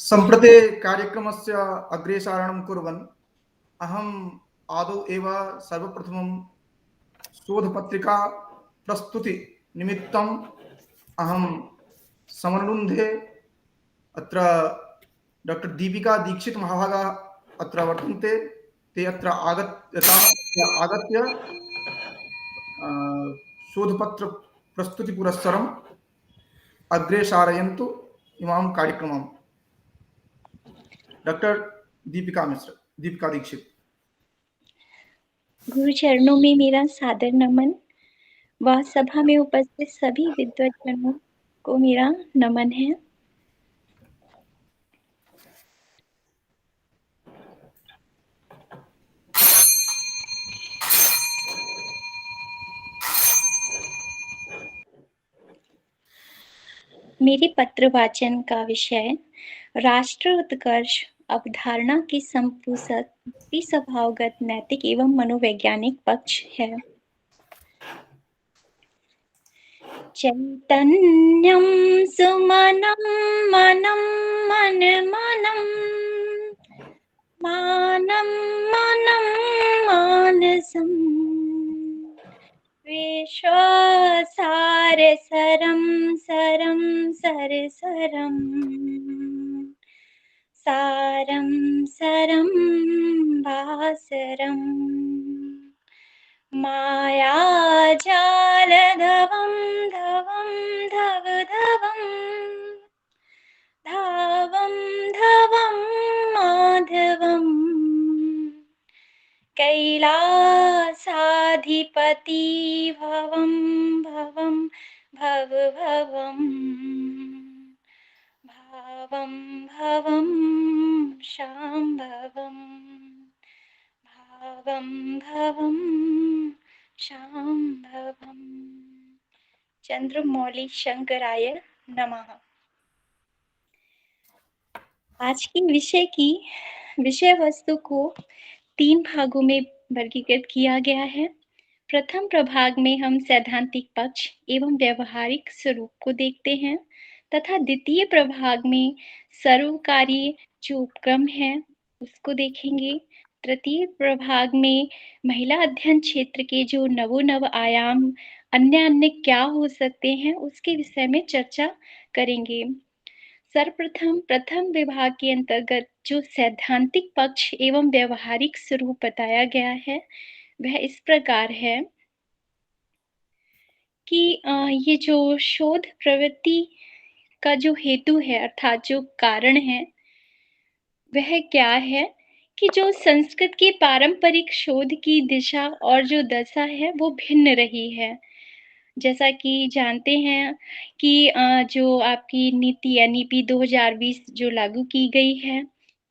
सम्प्रति कार्यक्रमस्य अग्रेसारणं कुर्वन् अहम् आदौ एव सर्वप्रथमं शोधपत्रिका प्रस्तुतिनिमित्तम् अहं समनुरुन्धे अत्र डॉक्टर दीपिका दीक्षित महाभागाः अत्र वर्तन्ते। ते अत्र आगत्य शोधपत्र प्रस्तुतिपुरस्सरम् अग्रे सारयन्तु इमां कार्यक्रमम्। डॉक्टर दीपिका दीक्षित। गुरु चरणों में मेरा सादर नमन व सभा में उपस्थित सभी विद्वज्जनों को मेरा नमन है। मेरे पत्र वाचन का विषय राष्ट्र उत्कर्ष अवधारणा की संपुसत स्वभावगत नैतिक एवं मनोवैज्ञानिक पक्ष है। चैतन्यं सुमनं मनं मनमनं मानं मनं मानसम् विश्वासारसरं सरं सरसरं सारं सरं भासरम् मायाजालधवं धवं धवधवं धावं धवं माधवम् कैलासाधिपति भवं भवं भव भवम् भावं भवं शाम्भवम् भावं भवं शाम्भवम्। चंद्रमौली शंकराय नमः। आज की विषय वस्तु को 3 भागों में वर्गीकृत किया गया है। प्रथम प्रभाग में हम सैद्धांतिक पक्ष एवं व्यवहारिक स्वरूप को देखते हैं तथा द्वितीय प्रभाग में सर्वकारी जो उपक्रम है उसको देखेंगे। तृतीय प्रभाग में महिला अध्ययन क्षेत्र के जो नवोनव आयाम अन्य क्या हो सकते हैं उसके विषय में चर्चा करेंगे। सर्वप्रथम प्रथम विभाग के अंतर्गत जो सैद्धांतिक पक्ष एवं व्यवहारिक स्वरूप बताया गया है वह इस प्रकार है कि ये जो शोध प्रवृत्ति का जो हेतु है अर्थात जो कारण है वह क्या है कि जो संस्कृत के पारंपरिक शोध की दिशा और जो दशा है वो भिन्न रही है। जैसा कि जानते हैं कि जो आपकी नीति एनईपी 2020 जो लागू की गई है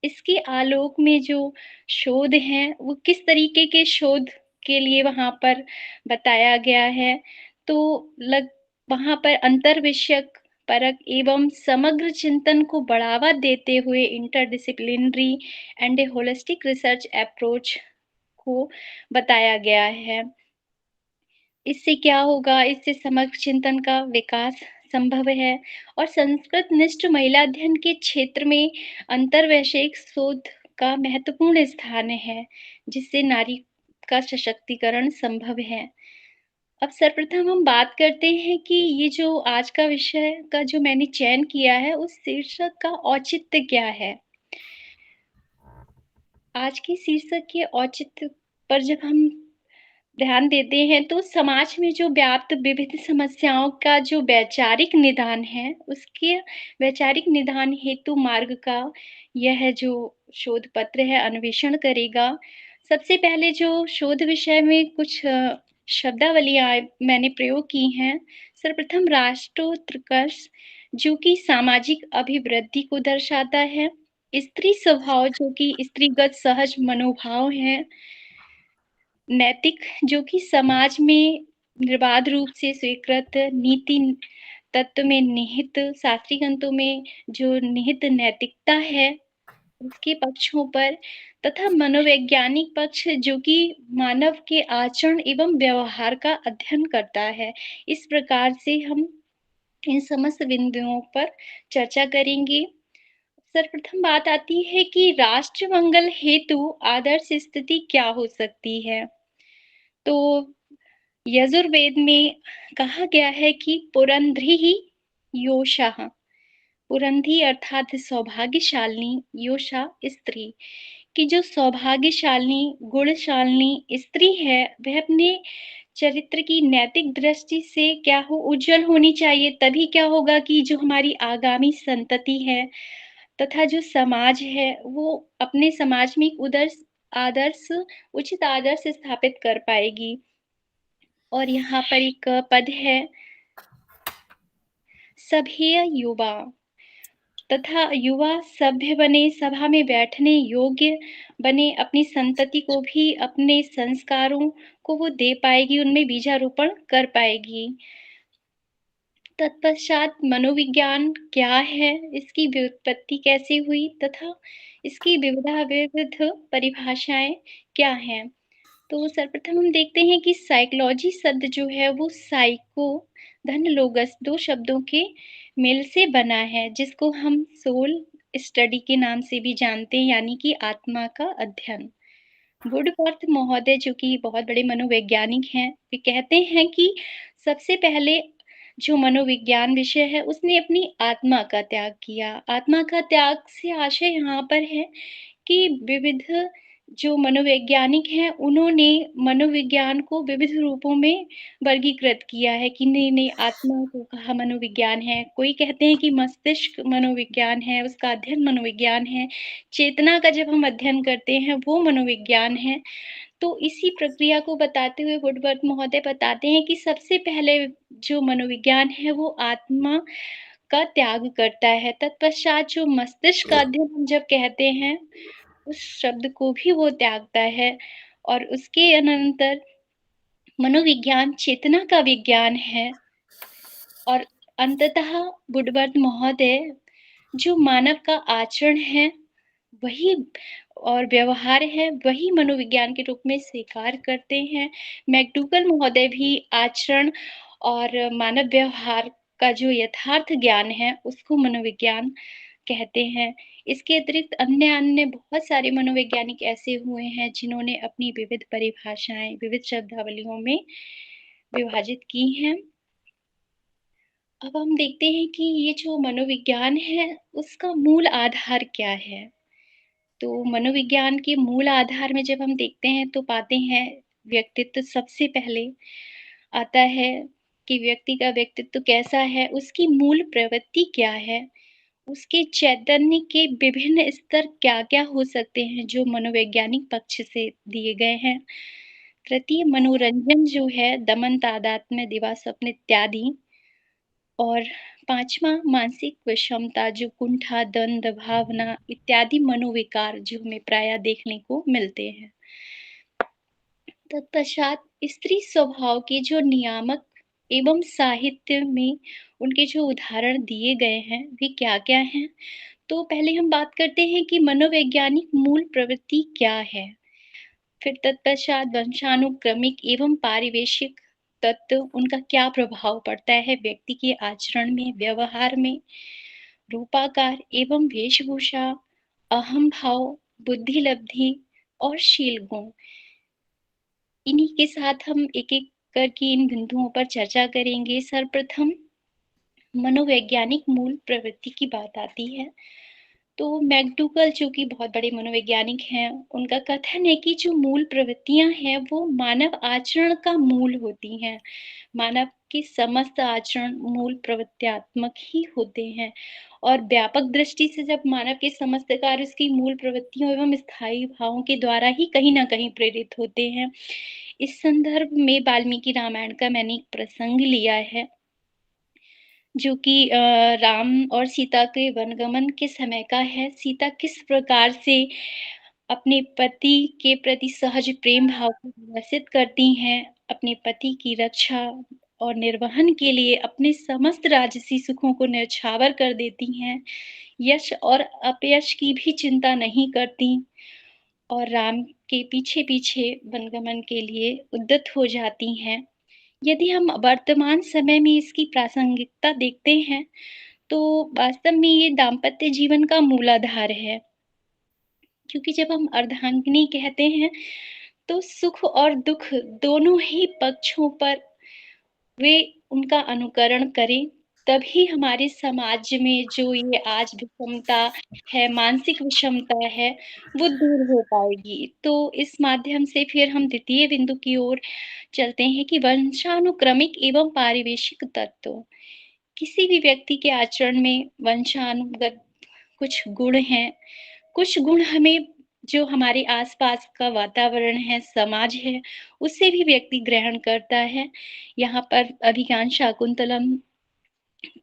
इसके आलोक में जो शोध हैं वो किस तरीके के शोध के लिए वहाँ पर बताया गया है। तो वहाँ पर अंतर विषयक परक एवं समग्र चिंतन को बढ़ावा देते हुए interdisciplinary and A holistic research approach को बताया गया है। इससे क्या होगा, इससे समग्र चिंतन का विकास संभव है और संस्कृत निष्ठ महिला अध्ययन के क्षेत्र में अंतर्वैषयिक शोध का महत्वपूर्ण स्थान है जिससे नारी का सशक्तिकरण संभव है। अब सर्वप्रथम हम बात करते हैं कि ये जो आज का विषय का जो मैंने चयन किया है उस शीर्षक का औचित्य क्या है। आज की शीर्षक के औचित्य पर जब हम ध्यान देते हैं तो समाज में जो व्याप्त विविध समस्याओं का जो वैचारिक निदान है उसके वैचारिक निदान हेतु मार्ग का यह जो शोध पत्र है अन्वेषण करेगा। सबसे पहले जो शोध विषय में कुछ शब्दावलियां मैंने प्रयोग की हैं। सर्वप्रथम राष्ट्रोत्कर्ष जो कि सामाजिक अभिवृद्धि को दर्शाता है। स्त्री स्वभाव जो कि स्त्रीगत सहज मनोभाव है। नैतिक जो कि समाज में निर्बाध रूप से स्वीकृत नीति तत्व में निहित शास्त्रीय ग्रंथों में जो निहित नैतिकता है उसके पक्षों पर तथा मनोवैज्ञानिक पक्ष जो कि मानव के आचरण एवं व्यवहार का अध्ययन करता है। इस प्रकार से हम इन समस्त बिंदुओं पर चर्चा करेंगे। सर्वप्रथम बात आती है कि राष्ट्र मंगल हेतु आदर्श स्थिति क्या हो सकती है? तो यजुर्वेद में कहा गया है कि पुरंध्री योषः, पुरंधी अर्थात सौभाग्यशालिनी, योषा स्त्री, कि जो सौभाग्यशालिनी, गुणशालिनी स्त्री है, वह अपने चरित्र की नैतिक दृष्टि से क्या हो उज्जवल होनी चाहिए। तभी क्या होगा कि जो हमारी आगामी संतति है तथा जो समाज है, वो अपने समाज में एक आदर्श उचित आदर्श स्थापित कर पाएगी। और यहाँ पर एक पद है, सभ्य युवा, तथा युवा सभ्य बने, सभा में बैठने योग्य बने, अपनी संतति को भी अपने संस्कारों को वो दे पाएगी, उनमें बीजारोपण कर पाएगी। तत्पश्चात मनोविज्ञान क्या है, इसकी व्युत्पत्ति कैसे हुई तथा इसकी विविध परिभाषाएँ क्या हैं? तो सर्वप्रथम हम देखते हैं कि साइकोलॉजी शब्द जो है वो साइको धन लोगस 2 शब्दों के मेल से बना है, जिसको हम सोल स्टडी के नाम से भी जानते हैं, यानी कि आत्मा का अध्ययन। वुडवर्थ महोदय, जो कि बहुत बड़े मनोवैज्ञानिक हैं, वे कहते हैं कि सबसे पहले जो मनोविज्ञान विषय है, उसने अपनी आत्मा का त्याग किया। आत्मा का त्याग से आशय यहाँ पर है कि विविध जो मनोवैज्ञानिक हैं, उन्होंने मनोविज्ञान को विविध रूपों में वर्गीकृत किया है कि नहीं-नहीं, आत्मा को कहा मनोविज्ञान है। कोई कहते हैं कि मस्तिष्क मनोविज्ञान है, उसका अध्ययन मनोविज्ञान है। चेतना का जब हम अध्ययन करते हैं, वो मनोविज्ञान है। तो इसी प्रक्रिया को बताते हुए वुडवर्थ महोदय बताते हैं कि सबसे पहले जो मनोविज्ञान है, वो आत्मा का त्याग करता है। तत्पश्चात जो मस्तिष्क का अध्ययन हम जब कहते हैं, उस शब्द को भी वो त्यागता है, और उसके अनंतर मनोविज्ञान चेतना का विज्ञान है। और अंततः वुडवर्थ महोदय जो मानव का आचरण है, वही और व्यवहार है, वही मनोविज्ञान के रूप में स्वीकार करते हैं। मैक्डूगल महोदय भी आचरण और मानव व्यवहार का जो यथार्थ ज्ञान है, उसको मनोविज्ञान कहते हैं। इसके अतिरिक्त अन्य-अन्य बहुत सारे मनोवैज्ञानिक ऐसे हुए हैं, जिन्होंने अपनी विविध परिभाषाएँ, विविध शब्दावलियों में विभाजित की हैं। अब हम देखते हैं कि ये जो मनोविज्ञान है, उसका मूल आधार क्या है? तो मनोविज्ञान के मूल आधार में जब हम देखते हैं, तो पाते हैं व्यक्तित्व सबसे पहले आता है कि व्यक्ति का व्यक्तित्व कैसा है, उसकी मूल प्रवृत्ति क्या है, उसके चैतन्य के विभिन्न स्तर क्या-क्या हो सकते हैं, जो मनोवैज्ञानिक पक्ष से दिए गए हैं। तृतीय मनोरंजन जो है, दमन, तादात्म्य, दिवा, स्वप्न इत्यादि। और 5वाँ मानसिक विषमता, जो कुंठा, द्वंद, भावना इत्यादि मनोविकार जो हमें प्रायः देखने को मिलते हैं। तत्पश्चात स्त्री स्वभाव के जो नियामक एवं साहित्य में उनके जो उदाहरण दिए गए हैं, वे क्या-क्या हैं? तो पहले हम बात करते हैं कि मनोवैज्ञानिक मूल प्रवृत्ति क्या है? फिर तत्पश्चात वंशानुक्रमिक एवं पारिवेशिक तत्व, उनका क्या प्रभाव पड़ता है व्यक्ति के आचरण में, व्यवहार में, रूपाकार एवं वेशभूषा, अहम भाव, बुद्धि लब्धि और शील गुण। इन्हीं के साथ हम एक-एक करके इन बिंदुओं पर चर्चा करेंगे। सर्वप्रथम मनोवैज्ञानिक मूल प्रवृत्ति की बात आती है। तो मैक्डूगल, जो कि बहुत बड़े मनोवैज्ञानिक हैं, उनका कथन है कि जो मूल प्रवृत्तियाँ हैं, वो मानव आचरण का मूल होती हैं। मानव के समस्त आचरण मूल प्रवृत्त्यात्मक ही होते हैं, और व्यापक दृष्टि से जब मानव के समस्त कार्य उसकी मूल प्रवृत्तियों एवं स्थायी भावों के द्वारा ही कहीं न कहीं प्रेरित होते हैं। इस संदर्भ में वाल्मीकि रामायण का मैंने एक प्रसंग लिया है, जो कि राम और सीता के वनगमन के समय का है। सीता किस प्रकार से अपने पति के प्रति सहज प्रेम भाव को विकसित करती हैं, अपने पति की रक्षा और निर्वहन के लिए अपने समस्त राजसी सुखों को न्यौछावर कर देती हैं, यश और अपयश की भी चिंता नहीं करतीं, और राम के पीछे-पीछे वनगमन के लिए उद्यत हो जाती हैं। यदि हम वर्तमान समय में इसकी प्रासंगिकता देखते हैं, तो वास्तव में ये दाम्पत्य जीवन का मूलाधार है। क्योंकि जब हम अर्धांगिनी कहते हैं, तो सुख और दुःख दोनों ही पक्षों पर वे उनका अनुकरण करें, तभी हमारे समाज में जो ये आज विषमता है, मानसिक विषमता है, वो दूर हो पाएगी। तो इस माध्यम से फिर हम द्वितीय बिंदु की ओर चलते हैं कि वंशानुक्रमिक एवं पारिवेशिक तत्व। किसी भी व्यक्ति के आचरण में वंशानुगत कुछ गुण हैं, कुछ गुण हमें जो हमारे आस-पास का वातावरण है, समाज है, उससे भी व्यक्ति ग्रहण करता है। यहाँ पर अभिज्ञान शाकुंतलम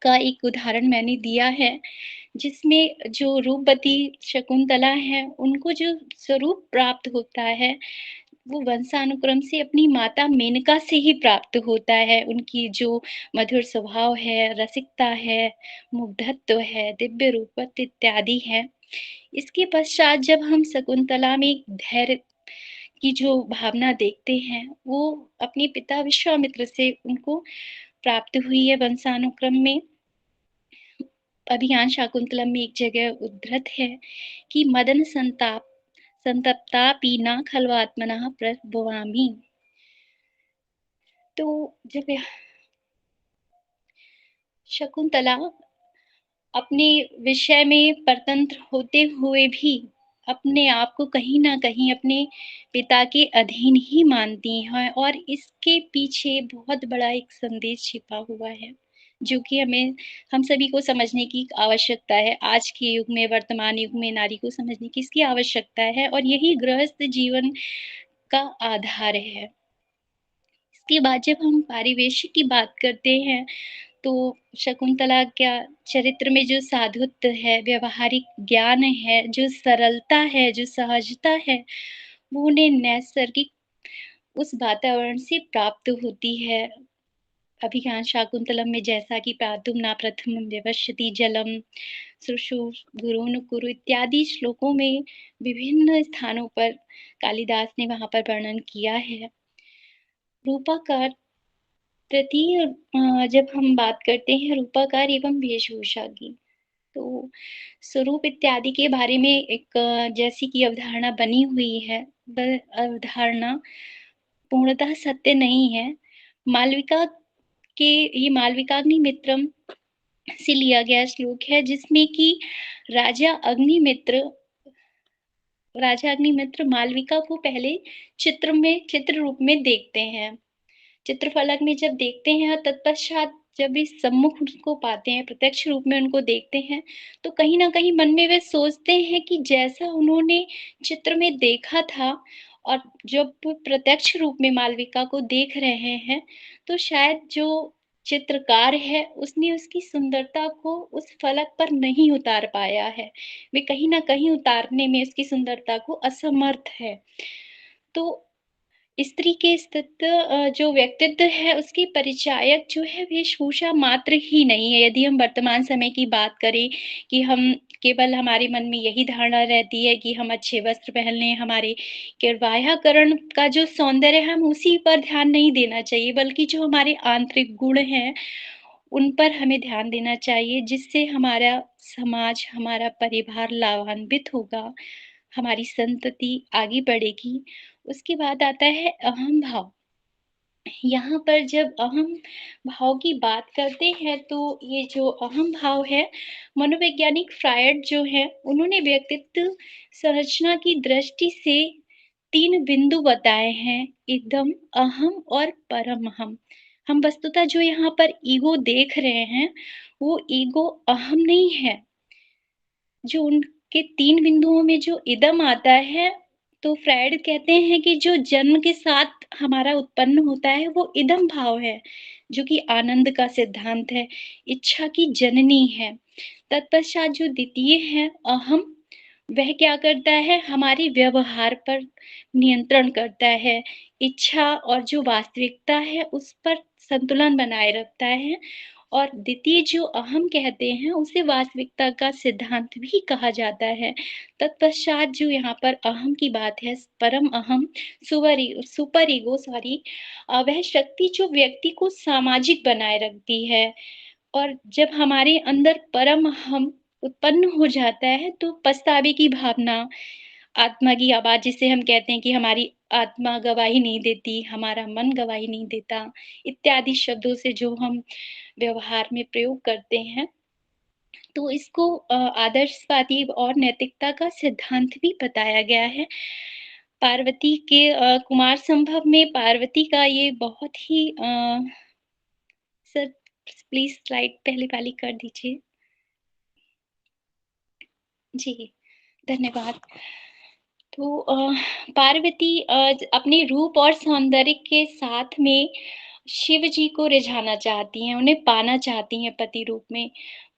का एक उदाहरण मैंने दिया है, जिसमें जो रूपवती शकुंतला हैं, उनको जो स्वरूप प्राप्त होता है, वो वंशानुक्रम से अपनी माता मेनका से ही प्राप्त होता है। उनकी जो मधुर स्वभाव है, रसिकता है, मुग्धत्व है, दिव्य रूपत्व इत्यादि है। इसके पश्चात जब हम शकुंतला में एक धैर्य की जो भावना देखते हैं, वो अपने पिता विश्वामित्र से उनको प्राप्त हुई है वंशानुक्रम में। अभिज्ञान शाकुंतलम में एक जगह उद्धृत है कि मदन संतप्तापि न खल्वात्मनः प्रभवामि। तो जब शकुंतला अपने विषय में परतंत्र होते हुए भी अपने आप को कहीं न कहीं अपने पिता के अधीन ही मानती हैं और इसके पीछे बहुत बड़ा एक संदेश छिपा हुआ है, जो कि हम सभी को समझने की आवश्यकता है। आज के युग में, वर्तमान युग में नारी को समझने की इसकी आवश्यकता है और यही गृहस्थ जीवन का आधार है। इसके बाद जब हम पारिवेशिक की बात करते हैं, तो शकुंतला क्या चरित्र में जो साधुत्व है, व्यावहारिक ज्ञान है, जो सरलता है, जो सहजता है, वो उन्हें नैसर्गिक उस वातावरण से प्राप्त होती है। अभिज्ञान शाकुंतलम में जैसा कि पातुं न प्रथमं विवस्यति जलम, शुश्रूषुर्गुरून् कुरु इत्यादि श्लोकों में विभिन्न स्थानों पर कालिदास ने वहाँ पर वर्णन किया है। रूपाकार तृतीय जब हम बात करते हैं रूपाकार एवं वेशभूषा की, तो स्वरूप इत्यादि के बारे में एक जैसी कि अवधारणा बनी हुई है, वह अवधारणा पूर्णतः सत्य नहीं है। मालविका के ये मालविकाग्निमित्रम से लिया गया श्लोक है, जिसमें कि राजा अग्निमित्र राजा अग्निमित्र मालविका को पहले चित्र रूप में देखते हैं। चित्रफलक में जब देखते हैं तत्पश्चात जब इस सम्मुख उसको पाते हैं, प्रत्यक्ष रूप में उनको देखते हैं, तो कहीं न कहीं मन में वे सोचते हैं कि जैसा उन्होंने चित्र में देखा था और जब वो प्रत्यक्ष रूप में मालविका को देख रहे हैं, तो शायद जो चित्रकार है, उसने उसकी सुंदरता को उस फलक पर नहीं उतार पाया है। वे कहीं न कहीं उतारने में उसकी सुंदरता को असमर्थ है। तो स्त्री के जो व्यक्तित्व है उसकी परिचायक जो है वेशभूषा मात्र ही नहीं है। यदि हम वर्तमान समय की बात करें कि हम केवल हमारे मन में यही धारणा रहती है कि हम अच्छे वस्त्र पहन लें, हमारे बाह्यकरण का जो सौंदर्य है हम उसी पर ध्यान नहीं देना चाहिए, बल्कि जो हमारे आंतरिक गुण हैं, उन पर हमें ध्यान देना चाहिए, जिससे हमारा समाज, हमारा परिवार लाभान्वित होगा, हमारी संतति आगे बढ़ेगी। उसके बाद आता है अहम भाव। यहाँ पर जब अहम भाव की बात करते हैं, तो ये जो अहम भाव है, मनोवैज्ञानिक फ्रायड जो हैं, उन्होंने व्यक्तित्व संरचना की दृष्टि से 3 बिंदु बताए हैं, इदम, अहम और परमअहम। हम वस्तुतः जो यहाँ पर ईगो देख रहे हैं, वो ईगो अहम नहीं है। जो उनके 3 बिंदुओं में जो इदम आता है, तो फ्रायड कहते हैं कि जो जन्म के साथ हमारा उत्पन्न होता है, वो इदम भाव है, जो कि आनंद का सिद्धांत है, इच्छा की जननी है। तत्पश्चात जो द्वितीय है अहम, वह क्या करता है, हमारे व्यवहार पर नियंत्रण करता है, इच्छा और जो वास्तविकता है, उस पर संतुलन बनाए रखता है और द्वितीय जो अहम कहते हैं, उसे वास्तविकता का सिद्धांत भी कहा जाता है। तत्पश्चात जो यहाँ पर अहम की बात है, परम अहम, सुपर ईगो सॉरी, वह शक्ति जो व्यक्ति को सामाजिक बनाए रखती है और जब हमारे अंदर परम हम उत्पन्न हो जाता है तो पछतावे की भावना, आत्मा की आवाज़ जिसे हम कहते हैं कि हमारी आत्मा गवाही नहीं देती, हमारा मन गवाही नहीं देता, इत्यादि शब्दों से जो हम व्यवहार में प्रयोग करते हैं, तो इसको आदर्शवादी और नैतिकता का सिद्धांत भी बताया गया है। पार्वती के कुमार संभव में पार्वती का ये बहुत ही सर प्लीज़ स्लाइड पहले वाली कर दीजिए। जी, धन्यवाद। तो पार्वती अपने रूप और सौंदर्य के साथ में शिव जी को रिझाना चाहती हैं, उन्हें पाना चाहती हैं पति रूप में।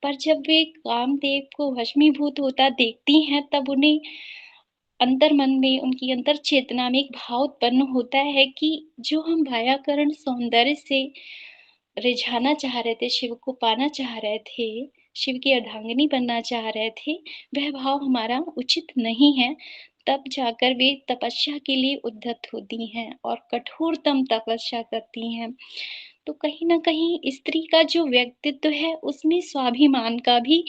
पर जब वे कामदेव को वशीभूत होता देखती हैं, तब उन्हें अंतर्मन में, उनकी अंतर चेतना में एक भाव उत्पन्न होता है कि जो हम वैयाकरण सौंदर्य से रिझाना चाह रहे थे, शिव को पाना चाह रहे थे, शिव की अर्धांगिनी बनना चाह रहे थे, वह भाव हमारा उचित नहीं है। तब जाकर वे तपस्या के लिए उद्यत होती हैं और कठोरतम तपस्या करती हैं। तो कहीं न कहीं स्त्री का जो व्यक्तित्व है, उसमें स्वाभिमान का भी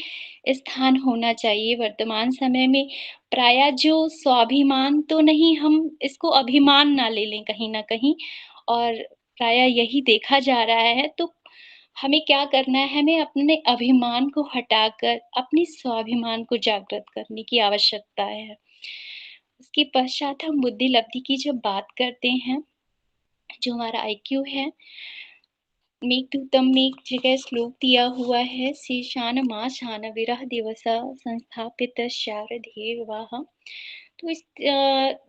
स्थान होना चाहिए। वर्तमान समय में प्रायः जो स्वाभिमान तो नहीं, हम इसको अभिमान ना ले लें कहीं न कहीं, और प्रायः यही देखा जा रहा है। तो हमें क्या करना है, हमें अपने अभिमान को हटाकर अपने स्वाभिमान को जागृत करने की आवश्यकता है। उसके पश्चात हम बुद्धि लब्धि की जब बात करते हैं, जो हमारा आईक्यू है, मेघदूतम में एक जगह श्लोक दिया हुआ है, शीशान माशान विरह दिवसा संस्थापित शारदेवाः। तो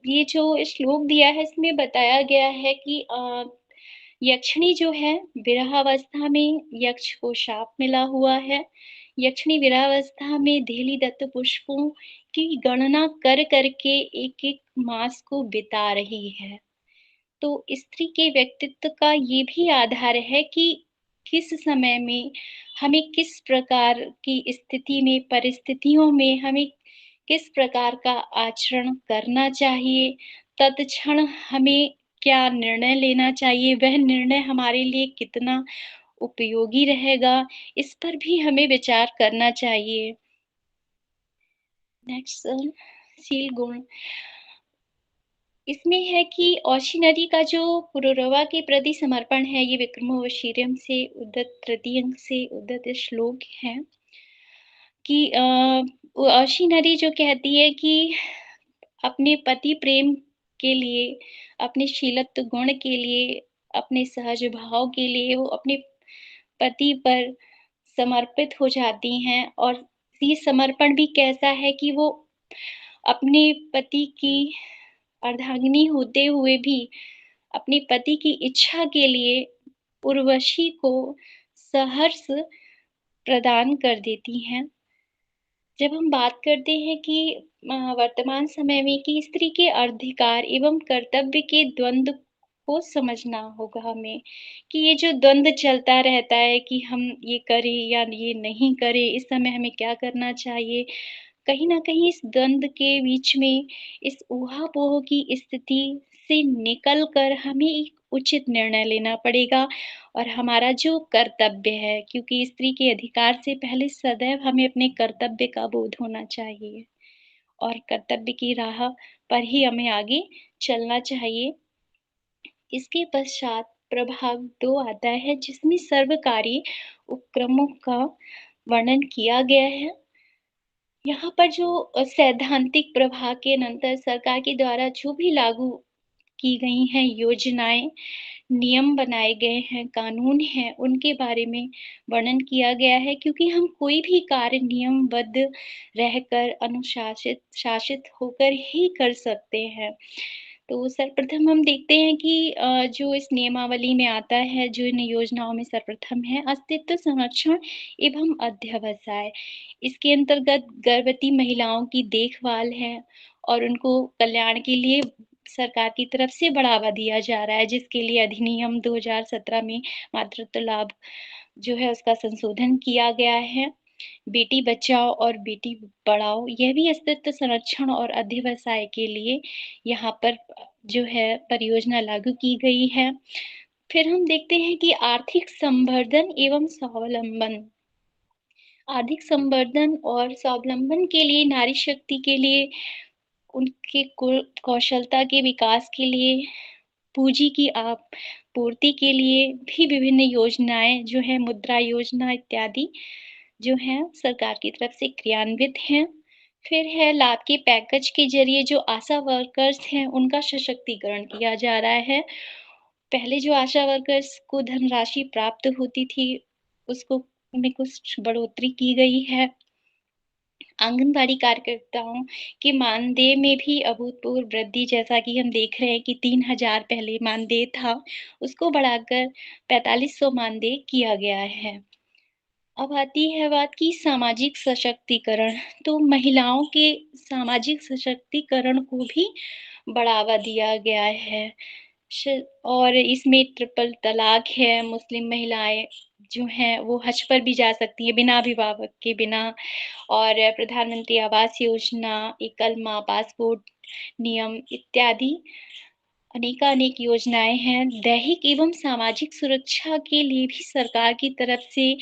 ये जो श्लोक दिया है, इसमें बताया गया है कि यक्षिणी जो है, विरहावस्था में यक्ष को शाप मिला हुआ है। यक्षिणी विरहावस्था में देहलीदत्त पुष्पों की गणना कर के एक-एक मास को बिता रही है। तो स्त्री के व्यक्तित्व का ये भी आधार है कि किस समय में हमें किस प्रकार की स्थिति में, परिस्थितियों में हमें किस प्रकार का आचरण करना चाहिए, तत्क्षण हमें क्या निर्णय लेना चाहिए, वह निर्णय हमारे लिए कितना उपयोगी रहेगा, इस पर भी हमें विचार करना चाहिए। नेक्स्ट शील गुण। इसमें है कि औशी का जो पुरुरवा के प्रति समर्पण है, ये विक्रमोर्वशीयम से उद्धत तृतीय अंक से उद्धत श्लोक है कि औशी जो कहती है कि अपने पति प्रेम के लिए, अपने शीलत्व गुण के लिए, अपने सहज भाव के लिए वो अपने पति पर समर्पित हो जाती हैं। और ये समर्पण भी कैसा है कि वो अपने पति की अर्धांगिनी होते हुए भी अपने पति की इच्छा के लिए उर्वशी को सहर्ष प्रदान कर देती हैं। जब हम बात करते हैं कि वर्तमान समय में कि स्त्री के अधिकार एवं कर्तव्य के द्वंद्व को समझना होगा हमें, कि ये जो द्वंद्व चलता रहता है कि हम ये करें या ये नहीं करें, इस समय हमें क्या करना चाहिए। कहीं न कहीं इस द्वंद्व के बीच में, इस ऊहा-पोह की स्थिति से निकल कर हमें एक उचित निर्णय लेना पड़ेगा और हमारा जो कर्तव्य है, क्योंकि स्त्री के अधिकार से पहले सदैव हमें अपने कर्तव्य का बोध होना चाहिए और कर्तव्य की राह पर ही हमें आगे चलना चाहिए। इसके पश्चात प्रभाग 2 आता है, जिसमें सर्वकारी उपक्रमों का वर्णन किया गया है। यहाँ पर जो सैद्धांतिक प्रभाग के अनंतर सरकार के द्वारा जो भी लागू की गई हैं योजनाएँ, नियम बनाए गए हैं, कानून हैं, उनके बारे में वर्णन किया गया है, क्योंकि हम कोई भी कार्य नियमबद्ध रहकर, अनुशासित शासित होकर ही कर सकते हैं। तो सर्वप्रथम हम देखते हैं कि जो इस नियमावली में आता है, जो इन योजनाओं में सर्वप्रथम है, अस्तित्व संरक्षण एवं अध्यवसाय। इसके अंतर्गत गर्भवती महिलाओं की देखभाल है और उनको कल्याण के लिए सरकार की तरफ से बढ़ावा दिया जा रहा है, जिसके लिए अधिनियम 2017 में मातृत्व लाभ जो है उसका संशोधन किया गया है। बेटी बचाओ और बेटी पढ़ाओ, यह भी अस्तित्व संरक्षण और अध्यवसाय के लिए यहाँ पर जो है परियोजना लागू की गई है। फिर हम देखते हैं कि आर्थिक संवर्धन एवं स्वावलंबन। आर्थिक संवर्धन और स्वावलंबन के लिए नारी शक्ति के लिए, उनके कौशलता के विकास के लिए, पूँजी की पूर्ति के लिए भी विभिन्न योजनाएँ जो हैं, मुद्रा योजना इत्यादि जो हैं सरकार की तरफ से क्रियान्वित हैं। फिर है लाभ के पैकेज के ज़रिए जो आशा वर्कर्स हैं, उनका सशक्तिकरण किया जा रहा है। पहले जो आशा वर्कर्स को धनराशि प्राप्त होती थी, उसको में कुछ बढ़ोतरी की गई है। आंगनबाड़ी कार्यकर्ताओं के मानदेय में भी अभूतपूर्व वृद्धि, जैसा कि हम देख रहे हैं कि 3,000 पहले मानदेय था, उसको बढ़ाकर 4500 मानदेय किया गया है। अब आती है बात की सामाजिक सशक्तिकरण, तो महिलाओं के सामाजिक सशक्तिकरण को भी बढ़ावा दिया गया है। श और इसमें ट्रिपल तलाक है, मुस्लिम महिलाएँ जो हैं वो हज पर भी जा सकती हैं बिना अभिभावक के बिना, और प्रधानमंत्री आवास योजना, एकल माँ पासपोर्ट नियम इत्यादि अनेकानेक योजनाएँ हैं। दैहिक एवं सामाजिक सुरक्षा के लिए भी सरकार की तरफ से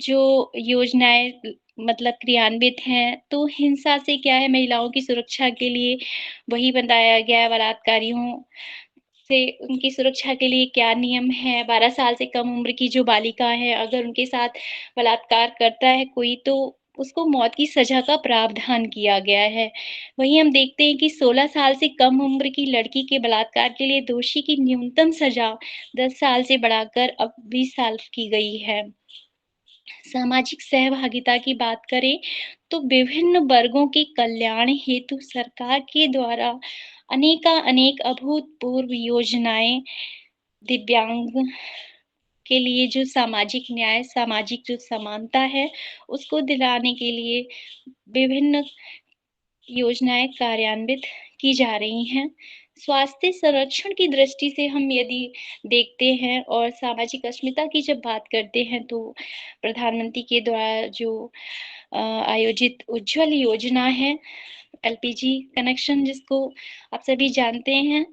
जो योजनाएँ मतलब क्रियान्वित हैं, तो हिंसा से क्या है, महिलाओं की सुरक्षा के लिए वही बनाया गया है, बलात्कारियों से उनकी सुरक्षा के लिए क्या नियम है, 12 साल से कम उम्र की जो बालिका है, अगर उनके साथ बलात्कार करता है कोई, तो उसको मौत की सज़ा का प्रावधान किया गया है। वहीं हम देखते हैं कि 16 साल से कम उम्र की लड़की के बलात्कार के लिए दोषी की न्यूनतम सज़ा 10 साल से बढ़ाकर अब 20 साल की गई है। सामाजिक सहभागिता की बात करें, तो विभिन्न वर्गों के कल्याण हेतु सरकार के द्वारा अनेक अभूतपूर्व योजनाएँ, दिव्यांग के लिए जो सामाजिक न्याय, सामाजिक जो समानता है, उसको दिलाने के लिए विभिन्न योजनाएँ कार्यान्वित की जा रही हैं। स्वास्थ्य संरक्षण की दृष्टि से हम यदि देखते हैं और सामाजिक अस्मिता की जब बात करते हैं, तो प्रधानमंत्री के द्वारा जो आयोजित उज्ज्वल योजना है, एलपीजी कनेक्शन जिसको आप सभी जानते हैं,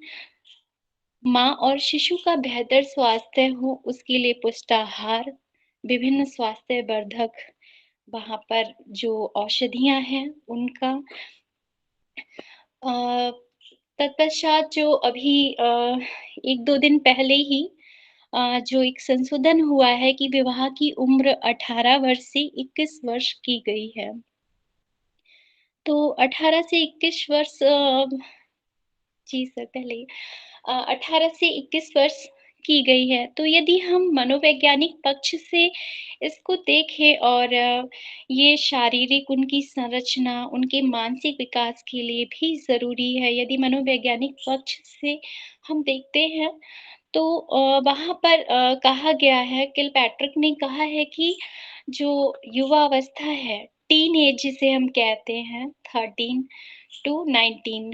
माँ और शिशु का बेहतर स्वास्थ्य हो उसके लिए पुष्टाहार, विभिन्न स्वास्थ्य वर्धक, वहाँ पर जो औषधियाँ हैं उनका अ, तत्पश्चात जो अभी 1-2 दिन पहले ही जो एक संशोधन हुआ है कि विवाह की उम्र 18 वर्ष से 21 वर्ष की गई है। तो 18 से 21 वर्ष जी सर, पहले ही 18 से 21 वर्ष की गई है। तो यदि हम मनोवैज्ञानिक पक्ष से इसको देखें और ये शारीरिक उनकी संरचना, उनके मानसिक विकास के लिए भी ज़रूरी है। यदि मनोवैज्ञानिक पक्ष से हम देखते हैं, तो वहाँ पर कहा गया है, किलपैट्रिक ने कहा है कि जो युवा अवस्था है, टीन एज जिसे हम कहते हैं, 13 टू 19,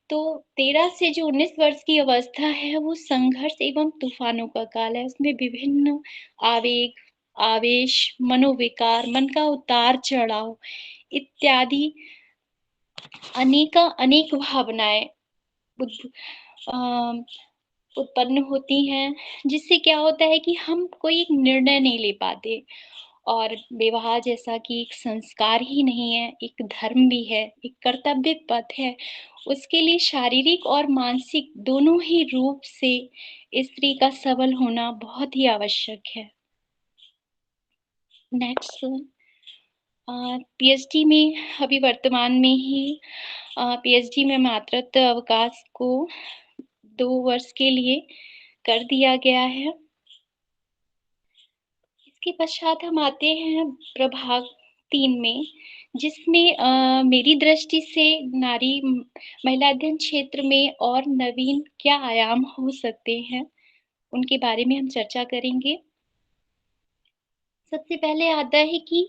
तो 13 से जो 19 वर्ष की अवस्था है, वो संघर्ष एवं तूफ़ानों का काल है। उसमें विभिन्न आवेग, आवेश, मनोविकार, मन का उतार-चढ़ाव इत्यादि अनेक भावनाएँ उद अ, उत्पन्न होती हैं, जिससे क्या होता है कि हम कोई एक निर्णय नहीं ले पाते, और विवाह जैसा कि एक संस्कार ही नहीं है, एक धर्म भी है, एक कर्तव्य पथ है, उसके लिए शारीरिक और मानसिक दोनों ही रूप से स्त्री का सबल होना बहुत ही आवश्यक है। नेक्स्ट पीएचडी में अभी वर्तमान में ही पीएचडी में मातृत्व अवकाश को 2 वर्ष के लिए कर दिया गया है। इसके पश्चात हम आते हैं प्रभाग 3 में, जिसमें मेरी दृष्टि से महिला अध्ययन क्षेत्र में और नवीन क्या आयाम हो सकते हैं, उनके बारे में हम चर्चा करेंगे। सबसे पहले आता है कि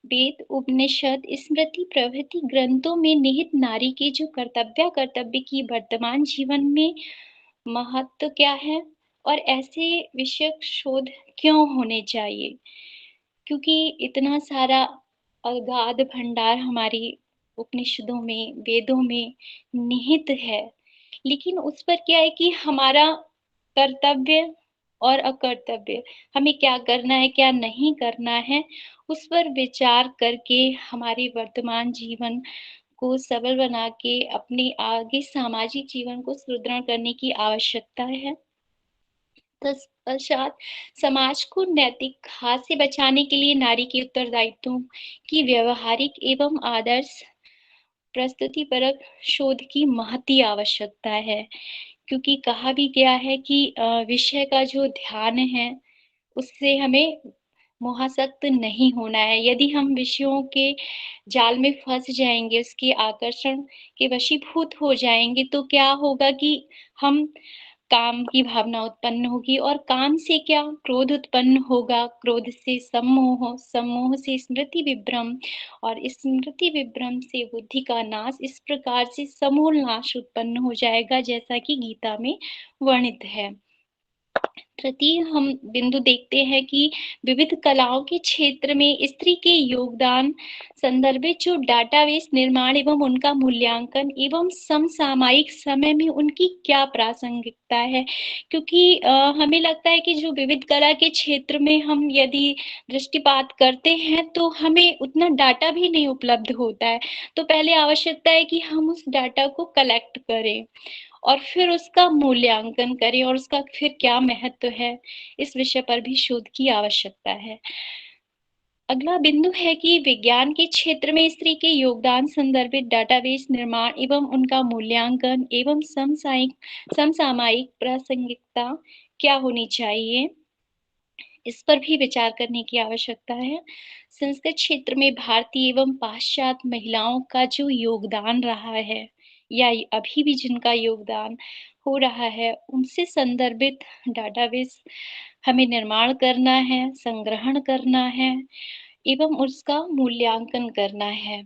वेद, उपनिषद, स्मृति प्रभृति ग्रंथों में निहित नारी के जो कर्तव्य की वर्तमान जीवन में महत्व क्या है, और ऐसे विषयक शोध क्यों होने चाहिए? क्योंकि इतना सारा अगाध भंडार हमारी उपनिषदों में, वेदों में निहित है, लेकिन उस पर क्या है कि हमारा कर्तव्य और अकर्तव्य, हमें क्या करना है, क्या नहीं करना है, उस पर विचार करके हमारे वर्तमान जीवन को सबल बना के अपने आगे सामाजिक जीवन को सुदृढ़ करने की आवश्यकता है। तत्पश्चात समाज को नैतिक घात से बचाने के लिए नारी के उत्तरदायित्वों की व्यवहारिक एवं आदर्श प्रस्तुतिपरक शोध की महती आवश्यकता है, क्योंकि कहा भी गया है कि विषय का जो ध्यान है, उससे हमें मोहासक्त नहीं होना है। यदि हम विषयों के जाल में फँस जाएँगे, उसके आकर्षण के वशीभूत हो जाएँगे, तो क्या होगा कि हम काम की भावना उत्पन्न होगी और काम से क्या क्रोध उत्पन्न होगा, क्रोध से सम्मोह, सम्मोह से स्मृति विभ्रम और स्मृति विभ्रम से बुद्धि का नाश, इस प्रकार से समूल नाश उत्पन्न हो जाएगा, जैसा कि गीता में वर्णित है। तृतीय हम बिंदु देखते हैं कि विविध कलाओं के क्षेत्र में स्त्री के योगदान संदर्भित जो डाटाबेस निर्माण एवं उनका मूल्यांकन एवं समसामयिक समय में उनकी क्या प्रासंगिकता है, क्योंकि हमें लगता है कि जो विविध कला के क्षेत्र में हम यदि दृष्टिपात करते हैं तो हमें उतना डाटा भी नहीं उपलब्ध होता है। तो पहले आवश्यकता है कि हम उस डाटा को कलेक्ट करें और फिर उसका मूल्यांकन करें और उसका फिर क्या महत्व है, इस विषय पर भी शोध की आवश्यकता है। अगला बिंदु है कि विज्ञान के क्षेत्र में स्त्री के योगदान संदर्भित डाटाबेस निर्माण एवं उनका मूल्यांकन एवं समसामयिक प्रासंगिकता क्या होनी चाहिए, इस पर भी विचार करने की आवश्यकता है। संस्कृत क्षेत्र में भारतीय एवं पाश्चात्य महिलाओं का जो योगदान रहा है या अभी भी जिनका योगदान हो रहा है, उनसे संदर्भित डाटाबेस हमें निर्माण करना है, संग्रहण करना है एवं उसका मूल्यांकन करना है।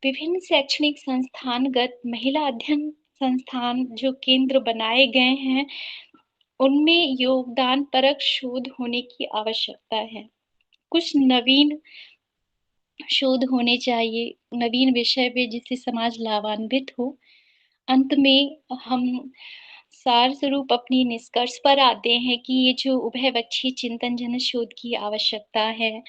विभिन्न शैक्षणिक संस्थानगत महिला अध्ययन संस्थान जो केंद्र बनाए गए हैं, उनमें योगदान परक शोध होने की आवश्यकता है। कुछ नवीन शोध होने चाहिए, नवीन विषय पे जिससे समाज लाभान्वित हो। अंत में हम सार स्वरूप अपनी निष्कर्ष पर आते हैं कि ये जो उभयपक्षीय चिंतन जन शोध की आवश्यकता है,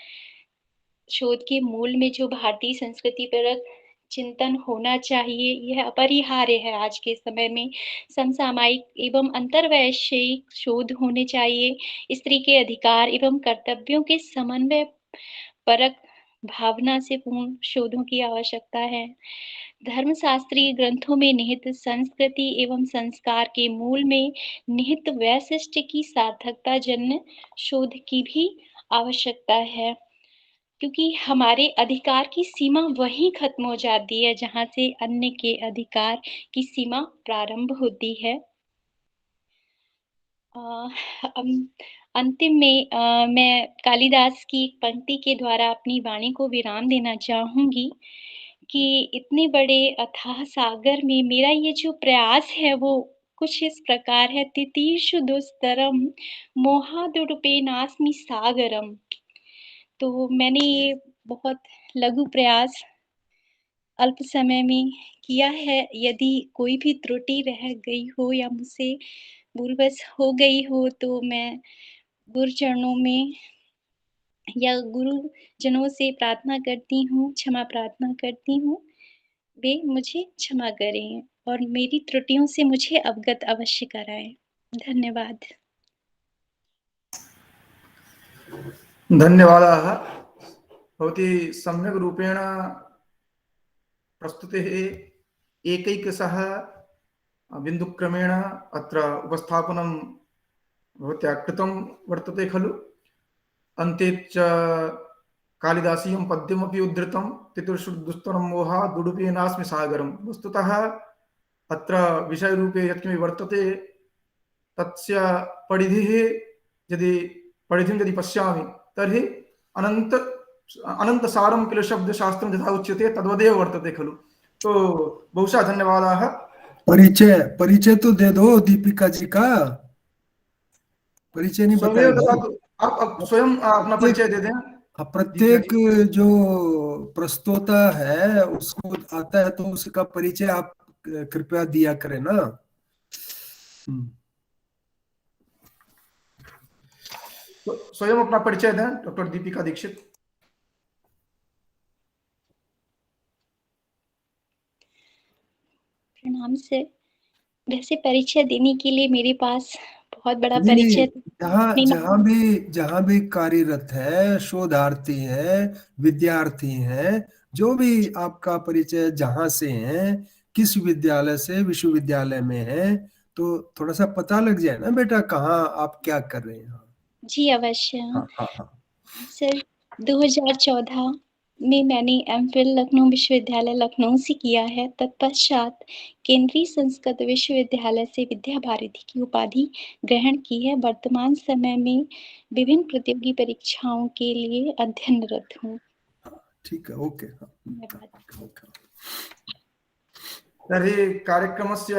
शोध के मूल में जो भारतीय संस्कृति परक चिंतन होना चाहिए, यह अपरिहार्य है। आज के समय में समसामयिक एवं अंतर्वैषयिक शोध होने चाहिए। स्त्री के अधिकार एवं कर्तव्यों के समन्वय परक भावना से पूर्ण शोधों की आवश्यकता है। धर्मशास्त्रीय ग्रंथों में निहित संस्कृति एवं संस्कार के मूल में निहित वैशिष्ट की सार्थकता जन्य शोध की भी आवश्यकता है, क्योंकि हमारे अधिकार की सीमा वहीं खत्म हो जाती है जहाँ से अन्य के अधिकार की सीमा प्रारंभ होती है। अंतिम में मैं कालिदास की एक पंक्ति के द्वारा अपनी वाणी को विराम देना चाहूँगी कि इतने बड़े अथाह सागर में मेरा ये जो प्रयास है वो कुछ इस प्रकार है। तितीर्षु दुस्तरम मोहादुरूपेनास्मि सागरम। तो मैंने ये बहुत लघु प्रयास अल्प समय में किया है। यदि कोई भी त्रुटि रह गई हो या मुझसे भूलवश हो गई हो तो मैं गुरुचरणों में या गुरुजनों से प्रार्थना करती हूँ, क्षमा प्रार्थना करती हूँ। वे मुझे क्षमा करें और मेरी त्रुटियों से मुझे अवगत अवश्य कराएँ। धन्यवाद। धन्यवादाः। भवती सम्यक् रूपेण प्रस्तुतेः एकैकशः बिन्दुक्रमेण अत्र उपस्थापनं भवत्या कृतं वर्तते खलु। अन्ते च कालिदासीयं पद्यमपि उद्धृतं, तितीर्षु दुस्तरं मोहात् दुडुपेनास्मि सागरं। वस्तुतः अत्र विषयरूपे यत्किमपि वर्तते तस्य परिधिः यदि पश्यामि तर्हि अनंत अनन्तसारं किल शब्दशास्त्रं यथा उच्यते तद्वदेव वर्तते खलु। तो बहुशः धन्यवादाः। परिचय परिचय तो दे दो दीपिका जी का, परिचय नहीं स्वयं बताया। आप स्वयं अपना परिचय दे दें। प्रत्येक जो प्रस्तोता है उसको आता है तो उसका परिचय आप कृपया दिया करें ना। स्वयं अपना परिचय दें, डॉक्टर दीपिका दीक्षित। प्रणाम सर। वैसे परिचय देने के लिए मेरे पास बहुत बड़ा नहीं परिचय जहाँ नहीं। जहाँ भी कार्यरत है, शोधार्थी है, विद्यार्थी है, जो भी आपका परिचय जहाँ से है, किस विद्यालय से, विश्वविद्यालय में है, तो थोड़ा सा पता लग जाए ना बेटा, कहाँ आप क्या कर रहे हैं। जी अवश्य। हाँ हाँ हाँ। सर 2014 में मैंने एमफिल लखनऊ विश्वविद्यालय लखनऊ से किया है। तत्पश्चात केंद्रीय संस्कृत विश्वविद्यालय से विद्या भारती की उपाधि ग्रहण की है। वर्तमान समय में विभिन्न प्रतियोगी परीक्षाओं के लिए अध्ययनरत हूँ। ठीक है, ओके। धन्यवाद। तर्हि कार्यक्रमस्य